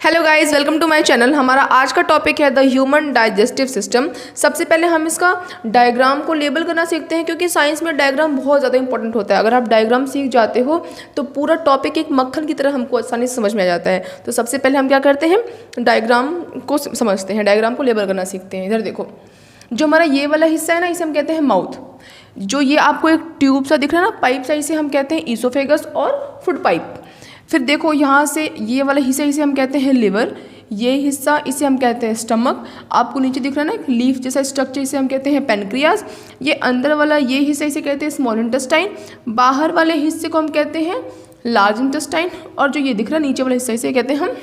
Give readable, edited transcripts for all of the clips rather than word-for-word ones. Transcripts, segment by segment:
Hello guys, welcome to my channel. हमारा आज का टॉपिक है द ह्यूमन डाइजेस्टिव सिस्टम। सबसे पहले हम इसका डायग्राम को लेबल करना सीखते हैं, क्योंकि साइंस में डायग्राम बहुत ज़्यादा इंपॉर्टेंट होता है। अगर आप डायग्राम सीख जाते हो तो पूरा टॉपिक एक मक्खन की तरह हमको आसानी से समझ में आ जाता है। तो सबसे पहले हम क्या करते हैं, डायग्राम को समझते हैं, डायग्राम को लेबल करना सीखते हैं। इधर देखो, जो हमारा ये वाला हिस्सा है ना, इसे हम कहते हैं माउथ। जो ये आपको एक ट्यूब सा दिख रहा है ना, पाइप सा, इसे हम कहते हैं ईसोफेगस और फूड पाइप। फिर देखो यहाँ से ये वाला हिस्सा, इसे हम कहते हैं लिवर। ये हिस्सा इसे हम कहते हैं स्टमक। आपको नीचे दिख रहा है ना एक लीफ जैसा स्ट्रक्चर, इसे हम कहते हैं पेनक्रियाज। ये अंदर वाला ये हिस्सा इसे कहते हैं स्मॉल इंटेस्टाइन। बाहर वाले हिस्से को हम कहते हैं लार्ज इंटेस्टाइन। और जो ये दिख रहा है नीचे वाला हिस्सा, इसे कहते हैं हम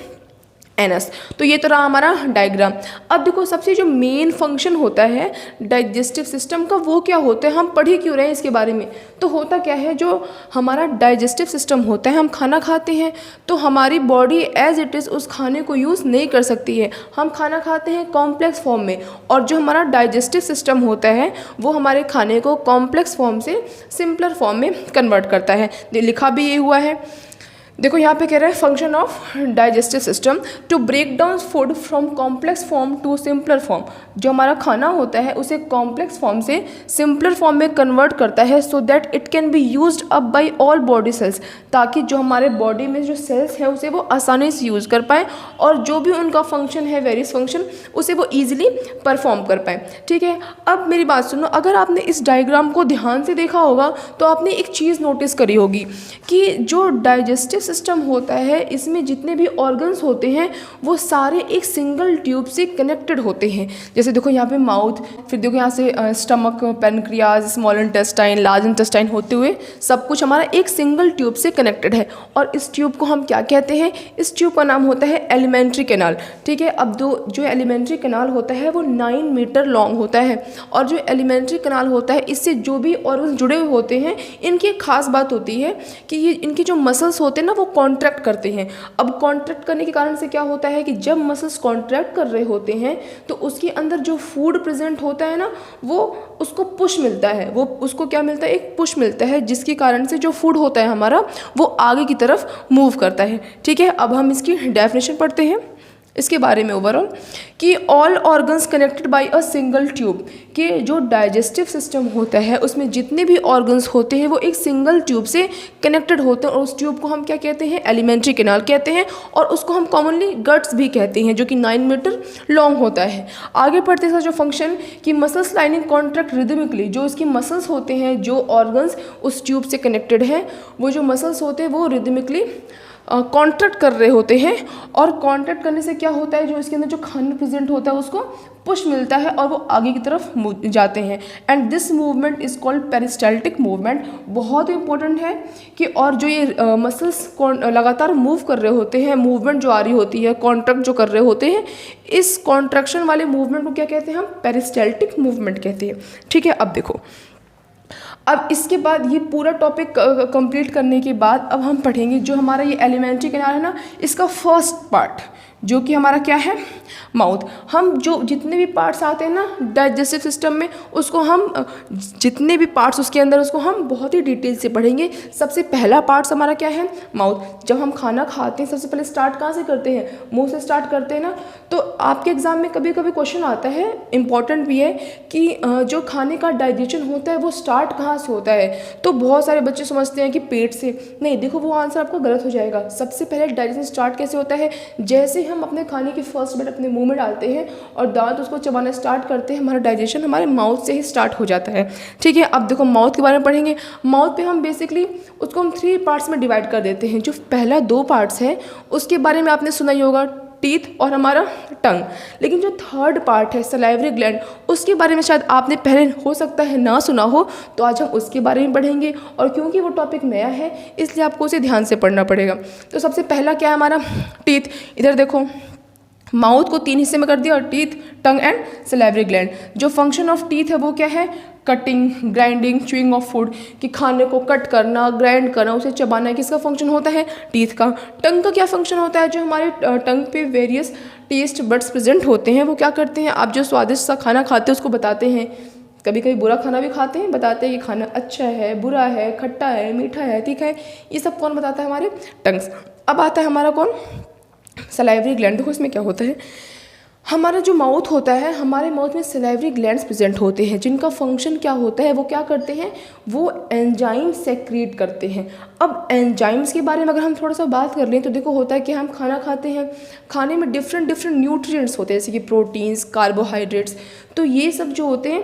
एनस। तो ये तो रहा हमारा डायग्राम। अब देखो, सबसे जो मेन फंक्शन होता है डाइजेस्टिव सिस्टम का, वो क्या होता है, हम पढ़ ही क्यों रहे हैं इसके बारे में। तो होता क्या है, जो हमारा डाइजेस्टिव सिस्टम होता है, हम खाना खाते हैं तो हमारी बॉडी एज इट इज़ उस खाने को यूज़ नहीं कर सकती है। हम खाना खाते हैं कॉम्प्लेक्स फॉर्म में, और जो हमारा डाइजेस्टिव सिस्टम होता है वो हमारे खाने को कॉम्प्लेक्स फॉर्म से सिंपलर फॉर्म में कन्वर्ट करता है। लिखा भी ये हुआ है, देखो यहाँ पे कह रहा है function of digestive system to break down food from complex form to simpler form. जो हमारा खाना होता है उसे कॉम्प्लेक्स फॉर्म से सिंपलर फॉर्म में कन्वर्ट करता है, so that it can be used up by all body cells, ताकि जो हमारे बॉडी में जो सेल्स हैं उसे वो आसानी से यूज़ कर पाएँ, और जो भी उनका फंक्शन है, वेरियस फंक्शन, उसे वो ईजिली परफॉर्म कर पाएँ। ठीक है, अब मेरी बात सुनो, अगर आपने इस डायग्राम को ध्यान से देखा होगा तो आपने एक चीज़ नोटिस करी होगी कि जो डाइजेस्टिव सिस्टम होता है, इसमें जितने भी ऑर्गन्स होते हैं वो सारे एक सिंगल ट्यूब से कनेक्टेड होते हैं। जैसे देखो यहाँ पे माउथ, फिर देखो यहाँ से stomach, pancreas, small intestine, large intestine होते हुए सब कुछ हमारा एक सिंगल ट्यूब से कनेक्टेड है। और इस ट्यूब को हम क्या कहते हैं, इस ट्यूब का नाम होता है एलिमेंट्री कैनाल। ठीक है, अब जो एलिमेंट्री कैनाल होता है वो 9 मीटर लॉन्ग होता है। और जो एलिमेंट्री कैनाल होता है, इससे जो भी ऑर्गन्स जुड़े हुए होते हैं, इनकी एक खास बात होती है कि ये इनके जो मसल्स होते हैं ना, वो कॉन्ट्रैक्ट करते हैं। अब कॉन्ट्रैक्ट करने के कारण से क्या होता है कि जब मसल्स कॉन्ट्रैक्ट कर रहे होते हैं तो उसके अंदर जो फूड प्रेजेंट होता है ना, वो उसको पुश मिलता है, वो उसको क्या मिलता है, एक पुश मिलता है, जिसके कारण से जो फूड होता है हमारा वो आगे की तरफ मूव करता है। ठीक है, अब हम इसकी डेफिनेशन पढ़ते हैं इसके बारे में ओवरऑल, कि all organs connected by a single tube. कि जो डाइजेस्टिव सिस्टम होता है उसमें जितने भी ऑर्गन्स होते हैं वो एक सिंगल ट्यूब से कनेक्टेड होते हैं, और उस ट्यूब को हम क्या कहते हैं, एलिमेंट्री कैनाल कहते हैं। और उसको हम कॉमनली गट्स भी कहते हैं, जो कि 9 मीटर लॉन्ग होता है। आगे पढ़ते हैं जो फंक्शन, कि मसल्स लाइनिंग कॉन्ट्रैक्ट रिदमिकली। जो इसकी मसल्स होते हैं, जो ऑर्गन्स उस ट्यूब से कनेक्टेड हैं, वो जो मसल्स होते हैं वो रिदमिकली कॉन्ट्रैक्ट कर रहे होते हैं। और कॉन्ट्रैक्ट करने से क्या होता है, जो इसके अंदर जो खाना प्रेजेंट होता है उसको पुश मिलता है और वो आगे की तरफ जाते हैं। And this movement is called peristaltic movement. बहुत इंपॉर्टेंट है कि, और जो ये मसल्स लगातार मूव कर रहे होते हैं, मूवमेंट जो आ रही होती है, कॉन्ट्रैक्ट जो कर रहे होते हैं, इस कॉन्ट्रैक्शन वाले मूवमेंट को क्या कहते हैं, हम पेरिस्टाल्टिक मूवमेंट कहते हैं। ठीक है, अब देखो, अब इसके बाद ये पूरा टॉपिक कंप्लीट करने के बाद अब हम पढ़ेंगे जो हमारा ये एलिमेंट्री कैनाल है ना, इसका फर्स्ट पार्ट, जो कि हमारा क्या है, माउथ। हम जो जितने भी पार्ट्स आते हैं ना डाइजेस्टिव सिस्टम में, उसको हम जितने भी पार्ट्स उसके अंदर, उसको हम बहुत ही डिटेल से पढ़ेंगे। सबसे पहला पार्ट्स हमारा क्या है, माउथ। जब हम खाना खाते हैं सबसे पहले स्टार्ट कहाँ से करते हैं, मुंह से स्टार्ट करते हैं ना। तो आपके एग्जाम में कभी कभी क्वेश्चन आता है, इंपॉर्टेंट भी है, कि जो खाने का डाइजेशन होता है वो स्टार्ट कहाँ से होता है। तो बहुत सारे बच्चे समझते हैं कि पेट से। नहीं, देखो वो आंसर आपका गलत हो जाएगा। सबसे पहले डाइजेशन स्टार्ट कैसे होता है, जैसे हम अपने खाने की फर्स्ट बाइट अपने मुंह में डालते हैं और दांत उसको चबाना स्टार्ट करते हैं, हमारा डाइजेशन हमारे माउथ से ही स्टार्ट हो जाता है। ठीक है, अब देखो माउथ के बारे में पढ़ेंगे। माउथ पे हम बेसिकली उसको हम 3 पार्ट्स में डिवाइड कर देते हैं। जो पहला 2 पार्ट्स है उसके बारे में आपने सुना ही होगा, टीथ और हमारा टंग। लेकिन जो थर्ड पार्ट है, सलाइवरी ग्लैंड, उसके बारे में शायद आपने पहले हो सकता है ना सुना हो, तो आज हम उसके बारे में पढ़ेंगे। और क्योंकि वो टॉपिक नया है इसलिए आपको उसे ध्यान से पढ़ना पड़ेगा। तो सबसे पहला क्या है हमारा, टीथ। इधर देखो, माउथ को 3 हिस्से में कर दिया, और teeth, tongue and salivary gland. जो फंक्शन ऑफ टीथ है वो क्या है, cutting, grinding, chewing of food, कि खाने को कट करना, ग्राइंड करना, उसे चबाना, किसका फंक्शन होता है, टीथ का। टंग का क्या फंक्शन होता है, जो हमारे टंग पे वेरियस टेस्ट बड्स प्रेजेंट होते हैं, वो क्या करते हैं, आप जो स्वादिष्ट सा खाना खाते हैं उसको बताते हैं। कभी कभी बुरा खाना भी खाते हैं, बताते हैं कि खाना अच्छा है, बुरा है, खट्टा है, मीठा है, तीखा है। ये सब कौन बताता है, हमारे टंग्स। अब आता है हमारा कौन, सलाइवरी ग्लैंड, देखो इसमें क्या होता है, हमारा जो माउथ होता है, हमारे माउथ में सलाइवरी ग्लैंड्स प्रेजेंट होते हैं, जिनका फंक्शन क्या होता है, वो क्या करते हैं, वो एंजाइम सेक्रेट करते हैं। अब एंजाइम्स के बारे में अगर हम थोड़ा सा बात कर लें तो देखो होता है कि हम खाना खाते हैं, खाने में डिफरेंट डिफरेंट न्यूट्रिएंट्स होते हैं, जैसे कि प्रोटीन्स, कार्बोहाइड्रेट्स, तो ये सब जो होते हैं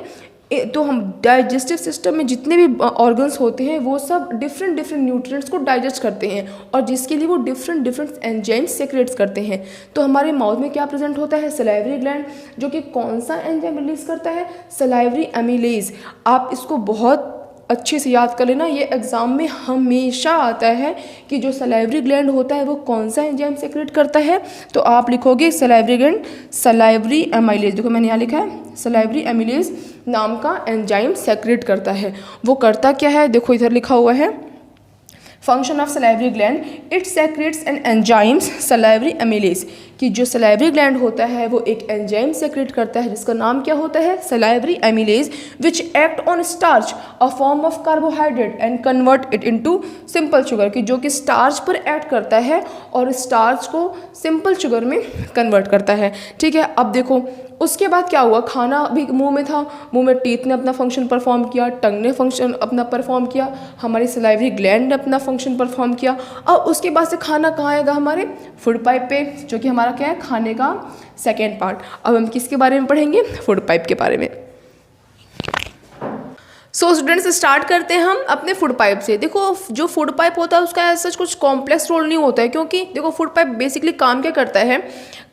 तो हम डाइजेस्टिव सिस्टम में जितने भी ऑर्गन्स होते हैं वो सब डिफरेंट डिफरेंट न्यूट्रिएंट्स को डाइजेस्ट करते हैं, और जिसके लिए वो डिफरेंट डिफरेंट एंजाइम्स सेक्रेट्स करते हैं। तो हमारे माउथ में क्या प्रेजेंट होता है, सलाइवरी ग्लैंड, जो कि कौन सा एंजाइम रिलीज करता है, सलाइवरी एमिलेज। आप इसको बहुत अच्छे से याद कर लेना, ये एग्जाम में हमेशा आता है कि जो सलाइवरी ग्लैंड होता है वो कौन सा एंजाइम सेक्रेट करता है। तो आप लिखोगे सलाइवरी ग्लैंड सलाइवरी एमिलेज, देखो मैंने यहाँ लिखा है सलाइवरी एमिलेज नाम का एंजाइम सेक्रेट करता है। वो करता क्या है, देखो इधर लिखा हुआ है, function of salivary gland, it secretes an enzymes salivary amylase, कि जो सलाइवरी ग्लैंड होता है वो एक एंजाइम सेक्रेट करता है जिसका नाम क्या होता है, salivary amylase, which act on starch a form of carbohydrate and convert it into simple sugar, कि जो कि स्टार्च पर एक्ट करता है और स्टार्च को सिंपल शुगर में कन्वर्ट करता है। ठीक है, अब देखो उसके बाद क्या हुआ, खाना अभी मुंह में था, मुंह में टीथ ने अपना फंक्शन परफॉर्म किया, टंग ने फंक्शन अपना परफॉर्म किया, हमारी सलाइवरी ग्लैंड ने अपना फंक्शन परफॉर्म किया। और उसके बाद से खाना कहाँ आएगा, हमारे फूड पाइप पे, जो कि हमारा क्या है, खाने का सेकेंड पार्ट। अब हम किसके बारे में पढ़ेंगे, फूड पाइप के बारे में। सो स्टूडेंट्स स्टार्ट करते हैं हम अपने फूड पाइप से। देखो जो फूड पाइप होता है उसका ऐसा कुछ कॉम्प्लेक्स रोल नहीं होता है, क्योंकि देखो फूड पाइप बेसिकली काम क्या करता है,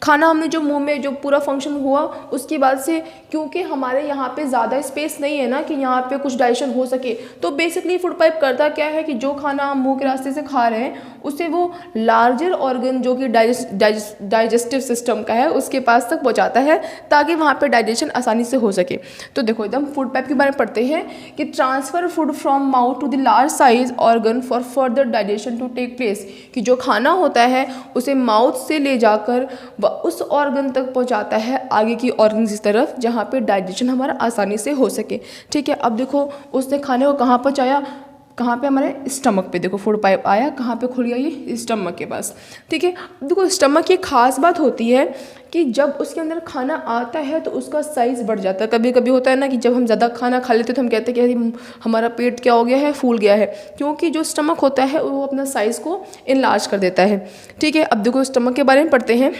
खाना हमने जो मुंह में जो पूरा फंक्शन हुआ उसके बाद से, क्योंकि हमारे यहाँ पे ज़्यादा स्पेस नहीं है ना कि यहाँ पे कुछ डाइजेशन हो सके, तो बेसिकली फूड पाइप करता क्या है कि जो खाना हम मुंह के रास्ते से खा रहे हैं उसे वो लार्जर ऑर्गन जो कि डाइजेस्टिव सिस्टम का है उसके पास तक पहुँचाता है, ताकि वहाँ पे डाइजेशन आसानी से हो सके। तो देखो एकदम फूड पाइप के बारे में पढ़ते हैं कि transfer food from mouth to the large size organ for further digestion to take place, कि जो खाना होता है उसे माउथ से ले जाकर उस ऑर्गन तक पहुंचाता है, आगे की ऑर्गन की तरफ, जहाँ पे डाइजेशन हमारा आसानी से हो सके। ठीक है, अब देखो उसने खाने को कहाँ पहुंचाया, कहाँ पे, हमारे स्टमक पे। देखो फूड पाइप आया कहाँ पे, खुल गया ये स्टमक के पास। ठीक है, देखो स्टमक की खास बात होती है कि जब उसके अंदर खाना आता है तो उसका साइज़ बढ़ जाता है। कभी कभी होता है ना कि जब हम ज़्यादा खाना खा लेते हैं तो हम कहते हैं कि हमारा पेट क्या हो गया है, फूल गया है, क्योंकि जो स्टमक होता है वो अपना साइज़ को इनलार्ज कर देता है। ठीक है, अब देखो स्टमक के बारे में पढ़ते हैं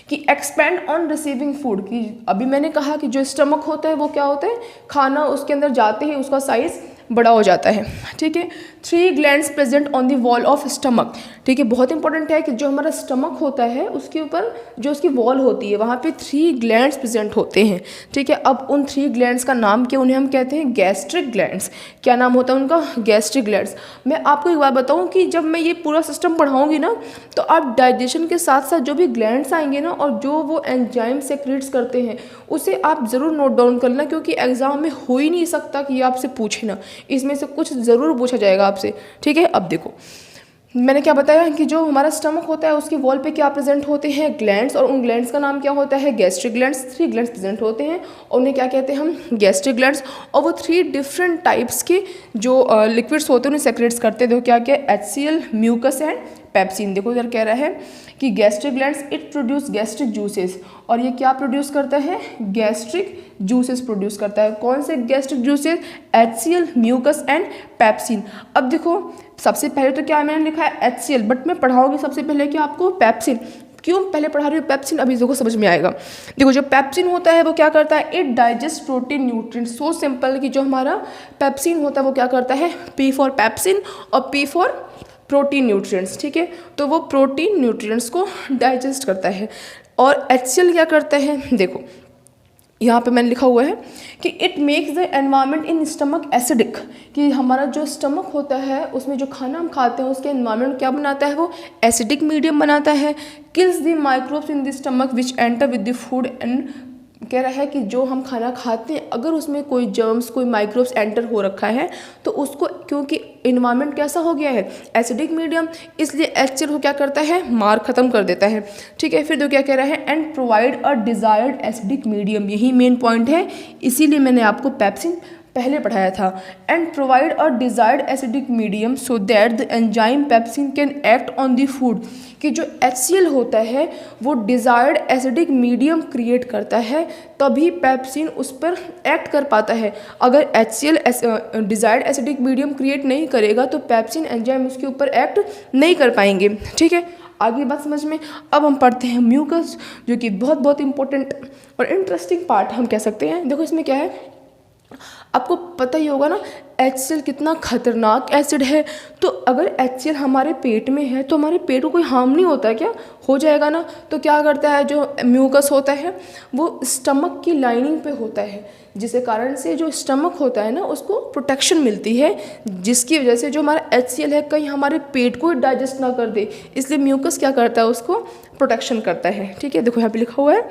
कि एक्सपेंड ऑन रिसीविंग फूड, कि अभी मैंने कहा कि जो स्टमक होता है वो क्या होता है, खाना उसके अंदर जाते ही उसका साइज़ बड़ा हो जाता है। ठीक है, 3 glands present on the wall of stomach. ठीक है, बहुत इंपॉर्टेंट है कि जो हमारा स्टमक होता है उसके ऊपर जो उसकी वॉल होती है वहाँ पे 3 ग्लैंड्स प्रेजेंट होते हैं। ठीक है, अब उन 3 ग्लैंड्स का नाम क्या, उन्हें हम कहते हैं गैस्ट्रिक ग्लैंड्स। क्या नाम होता है उनका, गैस्ट्रिक ग्लैंड्स। मैं आपको एक बात बताऊँ कि जब मैं ये पूरा सिस्टम पढ़ाऊँगी ना तो आप डाइजेशन के साथ साथ जो भी ग्लैंड्स आएंगे ना और जो वो एंजाइम सेक्रेट्स करते हैं उसे आप ज़रूर नोट डाउन कर लेना, क्योंकि एग्जाम में हो ही नहीं सकता कि ये आपसे पूछे ना, इसमें से कुछ ज़रूर पूछा जाएगा आपसे। ठीक है, अब देखो मैंने क्या बताया कि जो हमारा स्टमक होता है उसकी वॉल पे क्या प्रेजेंट होते हैं, ग्लैंड्स, और उन ग्लैंड्स का नाम क्या होता है, गैस्ट्रिक ग्लैंड्स। 3 ग्लैंड्स प्रेजेंट होते हैं और उन्हें क्या कहते हैं हम, गैस्ट्रिक ग्लैंड्स। और वो 3 डिफरेंट टाइप्स के जो लिक्विड्स होते हैं उन्हें सेक्रेट्स करते हैं। देखो क्या क्या, HCl, म्यूकस एंड पेप्सिन। देखो इधर कह रहा है कि gastric glands it produce gastric juices, और ये क्या प्रोड्यूस करता है, गैस्ट्रिक जूसेस प्रोड्यूस करता है। कौन से gastric juices, HCl, mucus and pepsin. अब देखो सबसे पहले तो क्या मैंने लिखा है HCl, बट मैं पढ़ाऊंगी सबसे पहले कि आपको पेप्सिन। क्यों पहले पढ़ा रही हूँ पेप्सिन, अभी देखो समझ में आएगा। देखो जो पेप्सिन होता है वो क्या करता है, it digest protein nutrient. So simple कि जो हमारा पेप्सिन होता है वो क्या करता है, P फॉर पेप्सिन और P फॉर प्रोटीन न्यूट्रिएंट्स। ठीक है, तो वो प्रोटीन न्यूट्रिएंट्स को डाइजेस्ट करता है। और HCl क्या करता है, देखो यहाँ पे मैंने लिखा हुआ है कि it makes the environment in stomach acidic, कि हमारा जो स्टमक होता है उसमें जो खाना हम खाते हैं उसके एनवायरनमेंट क्या बनाता है, वो एसिडिक मीडियम बनाता है। Kills the microbes in the stomach which enter with the food and, कह रहा है कि जो हम खाना खाते हैं अगर उसमें कोई जर्म्स, कोई माइक्रोब्स एंटर हो रखा है तो उसको, क्योंकि इन्वायरमेंट कैसा हो गया है, एसिडिक मीडियम, इसलिए HCl को क्या करता है, मार खत्म कर देता है। ठीक है, फिर तो क्या कह रहा है, and provide a desired acidic medium. यही मेन पॉइंट है, इसीलिए मैंने आपको पेप्सिन पहले पढ़ाया था। And provide a desired acidic medium so that the enzyme pepsin can act on the food, कि जो HCl होता है वो डिज़ायर्ड एसिडिक मीडियम क्रिएट करता है, तभी पेप्सिन उस पर एक्ट कर पाता है। अगर HCl desired acidic medium create नहीं करेगा तो पेप्सिन एंजाइम उसके ऊपर एक्ट नहीं कर पाएंगे। ठीक है, आगे बात समझ में। अब हम पढ़ते हैं म्यूकस, जो कि बहुत बहुत इंपॉर्टेंट और इंटरेस्टिंग पार्ट हम कह सकते हैं। देखो इसमें क्या है, आपको पता ही होगा ना HCl कितना खतरनाक एसिड है। तो अगर HCl हमारे पेट में है तो हमारे पेट को कोई हार्म नहीं होता है क्या? हो जाएगा ना। तो क्या करता है, जो म्यूकस होता है वो स्टमक की लाइनिंग पे होता है, जिसके कारण से जो स्टमक होता है ना उसको प्रोटेक्शन मिलती है, जिसकी वजह से जो हमारा HCl है कहीं हमारे पेट को डाइजेस्ट ना कर दे, इसलिए म्यूकस क्या करता है, उसको प्रोटेक्शन करता है। ठीक है, देखो यहाँ पे लिखा हुआ है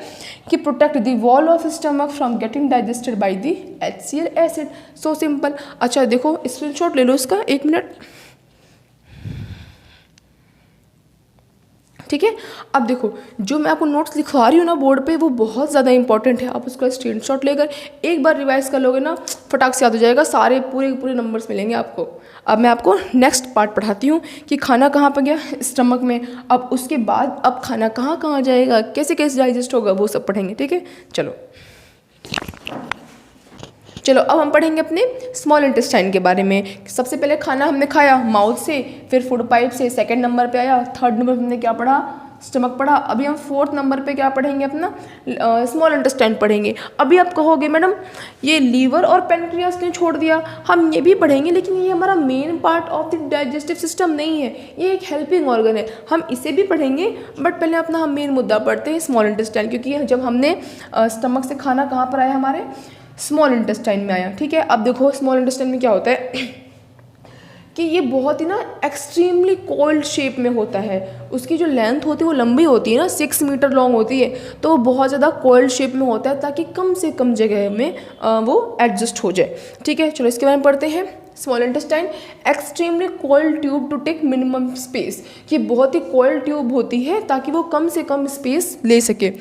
कि protect the wall of stomach from getting digested by the HCl acid. So simple. अच्छा देखो स्क्रीनशॉट ले लो इसका, 1 मिनट। ठीक है, अब देखो जो मैं आपको नोट्स लिखवा रही हूँ ना बोर्ड पे, वो बहुत ज़्यादा इंपॉर्टेंट है। आप उसका स्क्रीनशॉट लेकर एक बार रिवाइज कर लोगे ना, फटाक से याद हो जाएगा, सारे पूरे नंबर्स मिलेंगे आपको। अब मैं आपको नेक्स्ट पार्ट पढ़ाती हूँ कि खाना कहाँ पर गया, स्टमक में। अब उसके बाद अब खाना कहाँ कहाँ जाएगा, कैसे कैसे डाइजेस्ट होगा, वो सब पढ़ेंगे। ठीक है, चलो अब हम पढ़ेंगे अपने स्मॉल इंटेस्टाइन के बारे में। सबसे पहले खाना हमने खाया माउथ से, फिर फूड पाइप से, सेकंड नंबर पे आया, थर्ड नंबर पे हमने क्या पढ़ा, स्टमक पढ़ा। अभी हम फोर्थ नंबर पे क्या पढ़ेंगे, अपना स्मॉल इंटेस्टाइन पढ़ेंगे। अभी आप कहोगे मैडम ये लीवर और पेनक्रियास ने छोड़ दिया, हम ये भी पढ़ेंगे, लेकिन ये हमारा main part of the digestive system नहीं है, ये एक हेल्पिंग ऑर्गन है, हम इसे भी पढ़ेंगे। बट पहले अपना हम मेन मुद्दा पढ़ते हैं स्मॉल इंटेस्टाइन, क्योंकि जब हमने स्टमक से खाना कहाँ पर आया, हमारे स्मॉल इंटेस्टाइन में आया। ठीक है, अब देखो स्मॉल इंटेस्टाइन में क्या होता है कि ये बहुत ही ना एक्सट्रीमली कोल्ड शेप में होता है। उसकी जो लेंथ होती है वो लंबी होती है ना, 6 मीटर लॉन्ग होती है, तो वो बहुत ज़्यादा कोल्ड शेप में होता है ताकि कम से कम जगह में वो एडजस्ट हो जाए। ठीक है, चलो इसके बारे में पढ़ते हैं। Small intestine extremely coiled tube to take minimum space, कि बहुत ही कोल्ड ट्यूब होती है ताकि वो कम से कम स्पेस ले सके।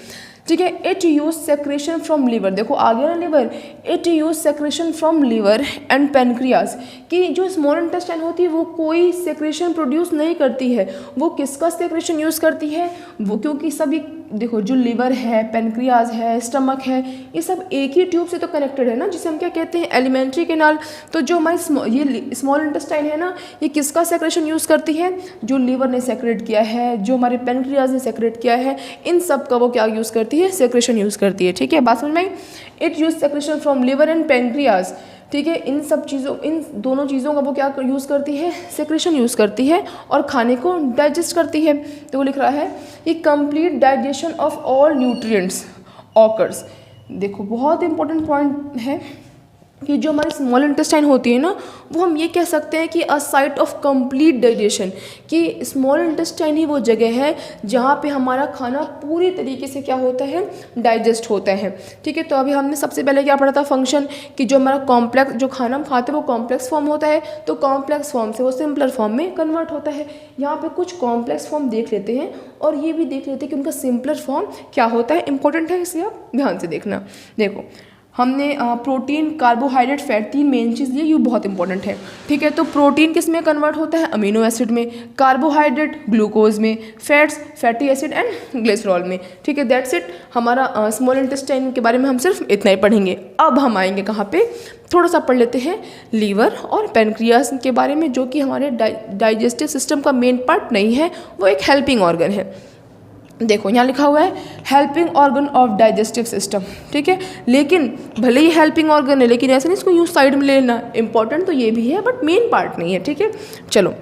ठीक है, it use secretion from liver, देखो आ गया ना liver, it use secretion from liver and pancreas, कि जो स्मॉल इंटेस्टाइन होती है वो कोई सेक्रेशन प्रोड्यूस नहीं करती है। वो किसका सेक्रेशन यूज़ करती है, वो क्योंकि सभी देखो जो लीवर है, पेनक्रियाज है, स्टमक है, ये सब एक ही ट्यूब से तो कनेक्टेड है ना, जिसे हम क्या कहते हैं, एलिमेंट्री कैनाल। तो जो हमारी ये स्मॉल इंटेस्टाइन है ना, ये किसका सेक्रेशन यूज़ करती है, जो लीवर ने सेक्रेट किया है, जो हमारे पेनक्रियाज ने सेक्रेट किया है, इन सब का वो क्या यूज़ करती है, सेक्रेशन यूज़ करती है। ठीक है, बात समझ में आई। It use secretion from liver and pancreas. ठीक है, इन दोनों चीज़ों का वो क्या यूज़ करती है, सेक्रेशन यूज़ करती है और खाने को डाइजेस्ट करती है। तो वो लिख रहा है कि complete digestion of all nutrients occurs. देखो बहुत इंपॉर्टेंट पॉइंट है कि जो हमारी स्मॉल इंटेस्टाइन होती है ना, वो हम ये कह सकते हैं कि अ साइट ऑफ कंप्लीट डाइजेशन, कि स्मॉल इंटेस्टाइन ही वो जगह है जहाँ पे हमारा खाना पूरी तरीके से क्या होता है, डाइजेस्ट होता है। ठीक है, तो अभी हमने सबसे पहले क्या पढ़ा था, फंक्शन, कि जो हमारा कॉम्प्लेक्स जो खाना हम खाते हैं वो कॉम्प्लेक्स फॉर्म होता है, तो कॉम्प्लेक्स फॉर्म से वो सिंपलर फॉर्म में कन्वर्ट होता है। यहाँ पे कुछ कॉम्प्लेक्स फॉर्म देख लेते हैं और ये भी देख लेते हैं कि उनका सिंपलर फॉर्म क्या होता है, इंपॉर्टेंट है, इसलिए आप ध्यान से देखना। देखो हमने प्रोटीन, कार्बोहाइड्रेट, फैट, 3 मेन चीज़ लिए, ये बहुत इंपॉर्टेंट है। ठीक है, तो प्रोटीन किस में कन्वर्ट होता है, अमीनो एसिड में, कार्बोहाइड्रेट ग्लूकोज में, fats fatty acid and glycerol में। ठीक है, दैट्स इट। हमारा स्मॉल इंटेस्टाइन के बारे में हम सिर्फ इतना ही पढ़ेंगे। अब हम आएंगे कहाँ पे, थोड़ा सा पढ़ लेते हैं लीवर और पेनक्रियास के बारे में, जो कि हमारे डाइजेस्टिव सिस्टम का मेन पार्ट नहीं है, वो एक हेल्पिंग ऑर्गन है। देखो यहाँ लिखा हुआ है helping organ of digestive system. ठीक है, लेकिन भले ही हेल्पिंग ऑर्गन है, लेकिन ऐसा नहीं इसको यूँ साइड में ले लेना, इंपॉर्टेंट तो ये भी है बट मेन पार्ट नहीं है। ठीक है, चलो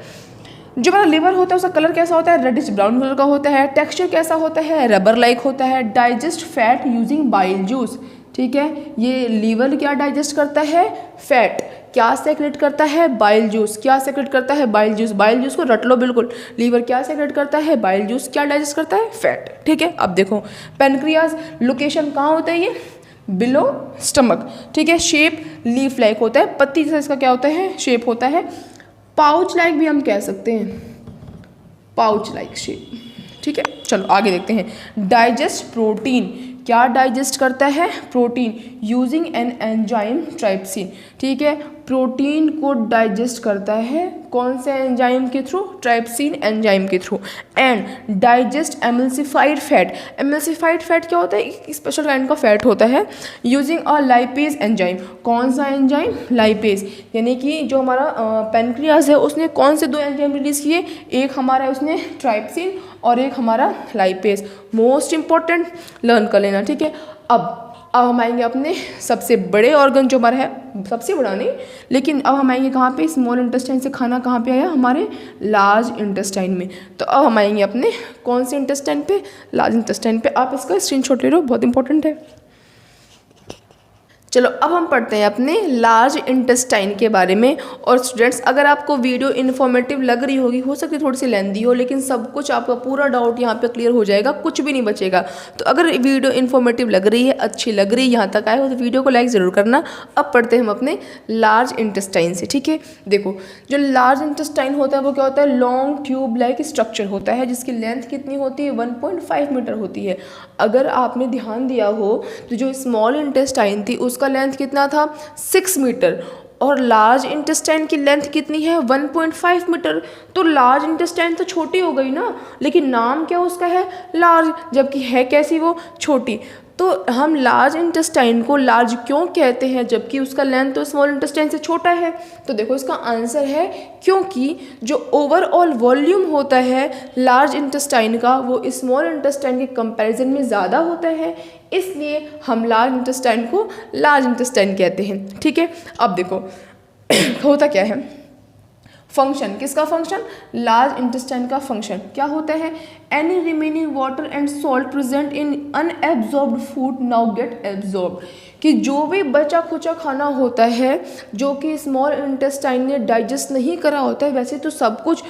जो हमारा लिवर होता है उसका कलर कैसा होता है, रेडिश ब्राउन कलर का होता है। टेक्सचर कैसा होता है, रबर लाइक होता है। Digest fat using bile juice. ठीक है, ये लीवर क्या डाइजेस्ट करता है, फैट। क्या सेक्रेट करता है, बाइल जूस। क्या सेक्रेट करता है, बाइल जूस। बाइल जूस को रट लो बिल्कुल। लीवर क्या सेक्रेट करता है, बाइल जूस। क्या डाइजेस्ट करता है, फैट। ठीक है, अब देखो पेनक्रियाज लोकेशन कहाँ होता है, ये बिलो स्टमक। ठीक है, शेप लीफ लाइक होता है, पत्ती जैसा इसका क्या होता है, शेप होता है। पाउच लाइक भी हम कह सकते हैं, पाउच लाइक शेप। ठीक है, चलो आगे देखते हैं। डाइजेस्ट प्रोटीन, क्या डाइजेस्ट करता है? Protein using an enzyme trypsin. ठीक है, प्रोटीन को डाइजेस्ट करता है कौन से एंजाइम के थ्रू? ट्राइप्सिन एंजाइम के through. And digest emulsified fat. Emulsified fat क्या होता है? एक स्पेशल काइंड का फैट होता है यूजिंग अ लाइपेज एंजाइम। कौन सा एंजाइम? लाइपेज। यानी कि जो हमारा पेनक्रियाज है उसने कौन से दो एंजाइम रिलीज किए? एक हमारा उसने ट्राइप्सिन और एक हमारा लाइपेज। मोस्ट इंपॉर्टेंट, लर्न कर लेना। ठीक है, अब हम आएंगे अपने सबसे बड़े ऑर्गन जो हमारा है, सबसे बड़ा नहीं, लेकिन अब हम आएंगे कहाँ पे? स्मॉल इंटेस्टाइन से खाना कहाँ पे आया? हमारे लार्ज इंटेस्टाइन में। तो अब हम आएंगे अपने कौन से इंटेस्टाइन पे? लार्ज इंटेस्टाइन पे। आप इसका स्क्रीनशॉट ले लो, बहुत इंपॉर्टेंट है। चलो अब हम पढ़ते हैं अपने लार्ज इंटेस्टाइन के बारे में। और स्टूडेंट्स, अगर आपको वीडियो इन्फॉर्मेटिव लग रही होगी, हो सकती है थोड़ी सी लेंदी हो, लेकिन सब कुछ आपका पूरा डाउट यहाँ पे क्लियर हो जाएगा, कुछ भी नहीं बचेगा। तो अगर वीडियो इन्फॉर्मेटिव लग रही है, अच्छी लग रही है, यहाँ तक आए हो, तो वीडियो को लाइक ज़रूर करना। अब पढ़ते हैं हम अपने लार्ज इंटेस्टाइन से। ठीक है, देखो जो लार्ज इंटेस्टाइन होता है वो क्या होता है? लॉन्ग ट्यूब लाइक स्ट्रक्चर होता है जिसकी लेंथ कितनी होती है? 1.5 मीटर होती है। अगर आपने ध्यान दिया हो तो जो स्मॉल इंटेस्टाइन थी उसका लेंथ कितना था? 6 मीटर, और लार्ज इंटेस्टाइन की लेंथ कितनी है? 1.5 मीटर। तो लार्ज इंटेस्टाइन तो छोटी हो गई ना, लेकिन नाम क्या उसका है? लार्ज, जबकि है कैसी वो? छोटी। तो हम लार्ज इंटेस्टाइन को लार्ज क्यों कहते हैं जबकि उसका लेंथ तो स्मॉल इंटेस्टाइन से छोटा है? तो देखो इसका आंसर है क्योंकि जो ओवरऑल वॉल्यूम होता है लार्ज इंटेस्टाइन का वो स्मॉल इंटेस्टाइन के कंपैरिजन में ज़्यादा होता है, इसलिए हम लार्ज इंटेस्टाइन को लार्ज इंटेस्टाइन कहते हैं। ठीक है, अब देखो होता क्या है? फंक्शन, किसका फंक्शन? लार्ज इंटेस्टाइन का फंक्शन क्या होता है? Any remaining water and salt present in unabsorbed food now get absorbed. कि जो भी बचा खुचा खाना होता है जो कि स्मॉल इंटेस्टाइन ने डाइजेस्ट नहीं करा होता है, वैसे तो सब कुछ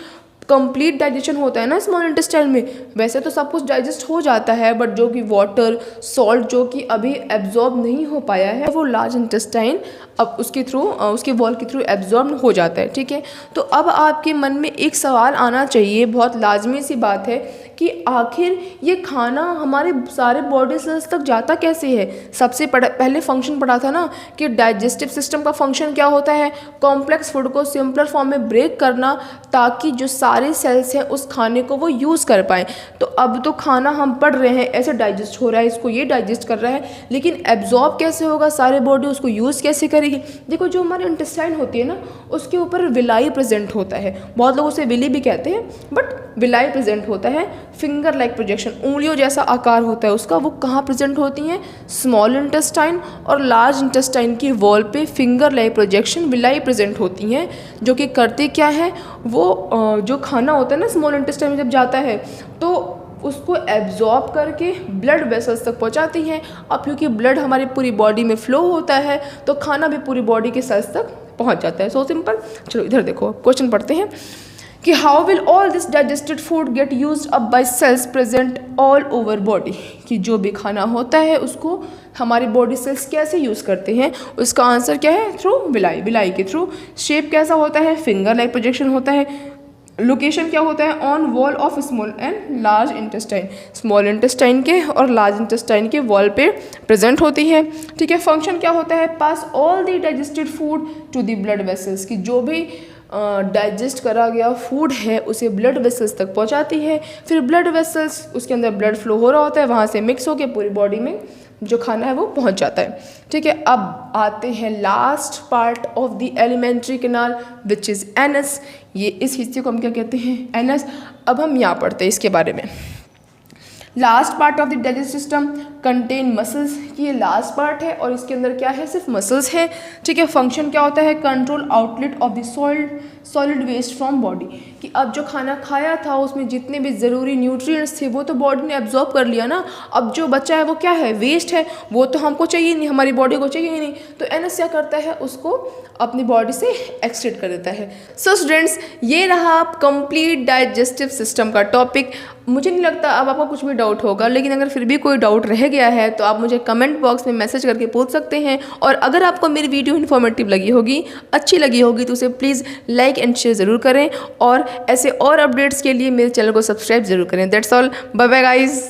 कंप्लीट डाइजेशन होता है ना स्मॉल इंटेस्टाइन में, वैसे तो सब कुछ डाइजेस्ट हो जाता है, बट जो कि वाटर सॉल्ट जो कि अभी एब्जॉर्ब नहीं हो पाया है वो लार्ज इंटेस्टाइन अब उसके थ्रू उसके वॉल के थ्रू एब्जॉर्ब हो जाता है। ठीक है, तो अब आपके मन में एक सवाल आना चाहिए, बहुत लाजमी सी बात है कि आखिर ये खाना हमारे सारे बॉडी सेल्स तक जाता कैसे है? सबसे पहले फंक्शन पढ़ा था ना कि डाइजेस्टिव सिस्टम का फंक्शन क्या होता है? कॉम्प्लेक्स फूड को सिंपलर फॉर्म में ब्रेक करना ताकि जो सारे सेल्स हैं उस खाने को वो यूज़ कर पाएँ। तो अब तो खाना हम पढ़ रहे हैं ऐसे डाइजेस्ट हो रहा है, इसको ये डाइजेस्ट कर रहा है, लेकिन एब्जॉर्ब कैसे होगा? सारे बॉडी उसको यूज़ कैसे करेगी? देखो जो हमारी इंटेस्टाइन होती है ना उसके ऊपर विलाई प्रेजेंट होता है, बहुत लोग उसे विली भी कहते हैं, बट विलाई प्रेजेंट होता है। फिंगर लाइक प्रोजेक्शन, उंगलियों जैसा आकार होता है उसका, वो कहाँ प्रेजेंट होती हैं? स्मॉल इंटेस्टाइन और लार्ज इंटेस्टाइन की वॉल पे finger like projection villi present होती हैं, जो कि करते क्या है? वो जो खाना होता है ना स्मॉल इंटेस्टाइन में जब जाता है तो उसको एब्जॉर्ब करके ब्लड वेसल्स तक पहुंचाती हैं। अब क्योंकि ब्लड हमारी पूरी बॉडी में फ्लो होता है तो खाना भी पूरी बॉडी के सेल्स तक पहुंच जाता है। So simple. चलो इधर देखो क्वेश्चन पढ़ते हैं कि how will all this digested food get used up bye cells present all over body. कि जो भी खाना होता है उसको हमारी बॉडी सेल्स कैसे यूज़ करते हैं? उसका आंसर क्या है? थ्रू विलाई, विलाई के थ्रू। शेप कैसा होता है? फिंगर लाइक प्रोजेक्शन होता है। लोकेशन क्या होता है? On wall of small and large intestine, small intestine के और लार्ज इंटेस्टाइन के वॉल पे प्रेजेंट होती है। ठीक है, फंक्शन क्या होता है? Pass all the digested food to the blood vessels. की जो भी डाइजेस्ट करा गया फूड है उसे ब्लड वेसल्स तक पहुंचाती है, फिर ब्लड वेसल्स उसके अंदर ब्लड फ्लो हो रहा होता है, वहाँ से मिक्स होकर पूरी बॉडी में जो खाना है वो पहुंच जाता है। ठीक है, अब आते हैं last part of the alimentary canal which is anus. ये इस हिस्से को हम क्या कहते हैं? एनस। अब हम यहाँ पढ़ते हैं इसके बारे में। Last part of the digestive system contain muscles. कि ये लास्ट पार्ट है और इसके अंदर क्या है? सिर्फ मसल्स है। ठीक है, फंक्शन क्या होता है? Control outlet of the solid waste from body. कि अब जो खाना खाया था उसमें जितने भी ज़रूरी न्यूट्रिएंट्स थे वो तो बॉडी ने एब्जॉर्ब कर लिया ना, अब जो बचा है वो क्या है? वेस्ट है, वो तो हमको चाहिए नहीं, हमारी बॉडी को चाहिए नहीं। तो एनएस क्या करता है? उसको अपनी बॉडी से एक्सट्रैक्ट कर देता है। सो स्टूडेंट्स, ये रहा कंप्लीट डाइजेस्टिव सिस्टम का टॉपिक। मुझे नहीं लगता अब आपको कुछ भी डाउट होगा, लेकिन अगर फिर भी कोई डाउट रह गया है तो आप मुझे कमेंट बॉक्स में मैसेज करके पूछ सकते हैं। और अगर आपको मेरी वीडियो इन्फॉर्मेटिव लगी होगी, अच्छी लगी होगी, तो उसे प्लीज़ लाइक एंड शेयर ज़रूर करें और ऐसे और अपडेट्स के लिए मेरे चैनल को सब्सक्राइब ज़रूर करें। That's all, bye bye guys.